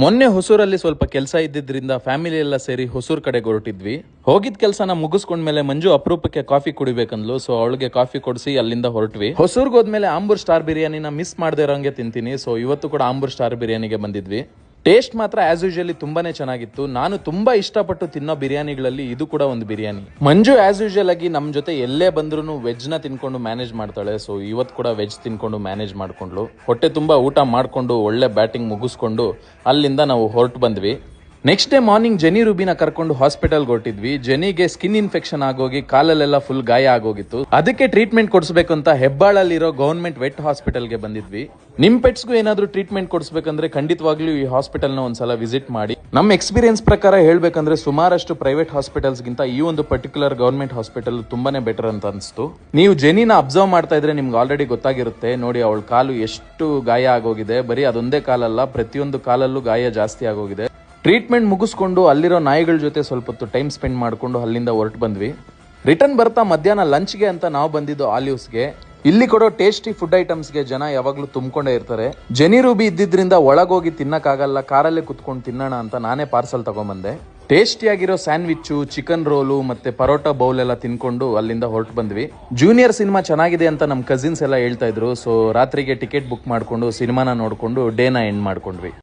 ಮೊನ್ನೆ ಹೊಸೂರಲ್ಲಿ ಸ್ವಲ್ಪ ಕೆಲಸ ಇದ್ದಿದ್ರಿಂದ ಫ್ಯಾಮಿಲಿ ಎಲ್ಲ ಸೇರಿ ಹೊಸೂರ್ ಕಡೆಗೆ ಹೊರಟಿದ್ವಿ. ಹೋಗಿದ್ ಕೆಲಸನ ಮುಗಿಸ್ಕೊಂಡ್ಮೇಲೆ ಮಂಜು ಅಪರೂಪಕ್ಕೆ ಕಾಫಿ ಕುಡಿಬೇಕಂದ್ಲು. ಸೊ ಅವಳಿಗೆ ಕಾಫಿ ಕೊಡಿಸಿ ಅಲ್ಲಿಂದ ಹೊರಟ್ವಿ. ಹೊಸೂರ್ಗೆ ಹೋದ್ಮೇಲೆ ಆಂಬೂರ್ ಸ್ಟಾರ್ ಬಿರಿಯಾನಿನ ಮಿಸ್ ಮಾಡದೇ ಇರೋಂಗೆ ತಿಂತೀನಿ. ಸೊ ಇವತ್ತು ಕೂಡ ಆಂಬೂರ್ ಸ್ಟಾರ್ ಬಿರಿಯಾನಿಗೆ ಬಂದಿದ್ವಿ. ಟೇಸ್ಟ್ ಮಾತ್ರ ಆಸ್ ಯೂಶುವಲಿ ತುಂಬಾನೇ ಚೆನ್ನಾಗಿತ್ತು. ನಾನು ತುಂಬಾ ಇಷ್ಟಪಟ್ಟು ತಿನ್ನೋ ಬಿರಿಯಾನಿಗಳಲ್ಲಿ ಇದು ಕೂಡ ಒಂದು ಬಿರಿಯಾನಿ. ಮಂಜು ಆಸ್ ಯೂಶುವಲ್ ಆಗಿ ನಮ್ ಜೊತೆ ಎಲ್ಲೇ ಬಂದ್ರು ವೆಜ್ ನ ತಿನ್ಕೊಂಡು ಮ್ಯಾನೇಜ್ ಮಾಡ್ತಾಳೆ. ಸೊ ಇವತ್ತು ಕೂಡ ವೆಜ್ ತಿನ್ಕೊಂಡು ಮ್ಯಾನೇಜ್ ಮಾಡ್ಕೊಂಡ್ಲು. ಹೊಟ್ಟೆ ತುಂಬಾ ಊಟ ಮಾಡ್ಕೊಂಡು ಒಳ್ಳೆ ಬ್ಯಾಟಿಂಗ್ ಮುಗಿಸ್ಕೊಂಡು ಅಲ್ಲಿಂದ ನಾವು ಹೊರಟು ಬಂದ್ವಿ. ನೆಕ್ಸ್ಟ್ ಡೇ ಮಾರ್ನಿಂಗ್ ಜೆನಿ ರೂಬಿನ ಕರ್ಕೊಂಡು ಹಾಸ್ಪಿಟಲ್ಗೆ ಹೊರಟಿದ್ವಿ. ಜೆನಿಗೆ ಸ್ಕಿನ್ ಇನ್ಫೆಕ್ಷನ್ ಆಗೋಗಿ ಕಾಲಲ್ಲೆಲ್ಲ ಫುಲ್ ಗಾಯ ಆಗೋಗಿತ್ತು. ಅದಕ್ಕೆ ಟ್ರೀಟ್ಮೆಂಟ್ ಕೊಡಿಸಬೇಕು ಅಂತ ಹೆಬ್ಬಾಳಲ್ಲಿರೋ ಗವರ್ಮೆಂಟ್ ವೆಟ್ ಹಾಸ್ಪಿಟಲ್ಗೆ ಬಂದಿದ್ವಿ. ನಿಮ್ ಪೆಟ್ಸ್ಗೂ ಏನಾದ್ರೂ ಟ್ರೀಟ್ಮೆಂಟ್ ಕೊಡಿಸ್ಬೇಕಂದ್ರೆ ಖಂಡಿತವಾಗ್ಲೂ ಈ ಹಾಸ್ಪಿಟಲ್ನ ಒಂದ್ಸಲ ವಿಸಿಟ್ ಮಾಡಿ. ನಮ್ಮ ಎಕ್ಸ್ಪೀರಿಯನ್ಸ್ ಪ್ರಕಾರ ಹೇಳ್ಬೇಕಂದ್ರೆ ಸುಮಾರಷ್ಟು ಪ್ರೈವೇಟ್ ಹಾಸ್ಪಿಟಲ್ಸ್ ಗಿಂತ ಈ ಒಂದು ಪರ್ಟಿಕ್ಯುಲರ್ ಗವರ್ಮೆಂಟ್ ಹಾಸ್ಪಿಟಲ್ ತುಂಬಾನೇ ಬೆಟರ್ ಅಂತ ಅನಿಸ್ತು. ನೀವು ಜೆನಿನ ಅಬ್ಸರ್ವ್ ಮಾಡ್ತಾ ಇದ್ರೆ ನಿಮ್ಗೆ ಆಲ್ರೆಡಿ ಗೊತ್ತಾಗಿರುತ್ತೆ. ನೋಡಿ ಅವಳ ಕಾಲು ಎಷ್ಟು ಗಾಯ ಆಗೋಗಿದೆ. ಬರೀ ಅದೊಂದೇ ಕಾಲಲ್ಲ, ಪ್ರತಿಯೊಂದು ಕಾಲಲ್ಲೂ ಗಾಯ ಜಾಸ್ತಿ ಆಗೋಗಿದೆ. ಟ್ರೀಟ್ಮೆಂಟ್ ಮುಗಿಸ್ಕೊಂಡು ಅಲ್ಲಿರೋ ನಾಯಿಗಳ ಜೊತೆ ಸ್ವಲ್ಪ ಹೊತ್ತು ಟೈಮ್ ಸ್ಪೆಂಡ್ ಮಾಡ್ಕೊಂಡು ಅಲ್ಲಿಂದ ಹೊರಟು ಬಂದ್ವಿ. ರಿಟರ್ನ್ ಬರ್ತಾ ಮಧ್ಯಾಹ್ನ ಲಂಚ್ಗೆ ಅಂತ ನಾವು ಬಂದಿದ್ದು ಆಲಿವ್ಸ್ಗೆ. ಇಲ್ಲಿ ಕೊಡೋ ಟೇಸ್ಟಿ ಫುಡ್ ಐಟಮ್ಸ್ಗೆ ಜನ ಯಾವಾಗ್ಲೂ ತುಂಬಿಕೊಂಡೇ ಇರ್ತಾರೆ. ಜೆನಿ ರೂಬಿ ಇದ್ದಿದ್ರಿಂದ ಒಳಗೋಗಿ ತಿನ್ನಕ್ಕಾಗಲ್ಲ, ಕಾರಲ್ಲೇ ಕುತ್ಕೊಂಡು ತಿನ್ನೋಣ ಅಂತ ನಾನೇ ಪಾರ್ಸಲ್ ತಗೊಂಬಂದೆ. ಟೇಸ್ಟಿಯಾಗಿರೋ ಸ್ಯಾಂಡ್ವಿಚ್ಚು, ಚಿಕನ್ ರೋಲು ಮತ್ತೆ ಪರೋಟಾ ಬೌಲ್ ಎಲ್ಲ ತಿನ್ಕೊಂಡು ಅಲ್ಲಿಂದ ಹೊರಟು ಬಂದ್ವಿ. ಜೂನಿಯರ್ ಸಿನಿಮಾ ಚೆನ್ನಾಗಿದೆ ಅಂತ ನಮ್ಮ ಕಸಿನ್ಸ್ ಎಲ್ಲ ಹೇಳ್ತಾ ಇದ್ರು. ಸೊ ರಾತ್ರಿಗೆ ಟಿಕೆಟ್ ಬುಕ್ ಮಾಡ್ಕೊಂಡು ಸಿನಿಮಾನ ನೋಡ್ಕೊಂಡು ಡೇನ ಎಂಡ್ ಮಾಡ್ಕೊಂಡ್ವಿ.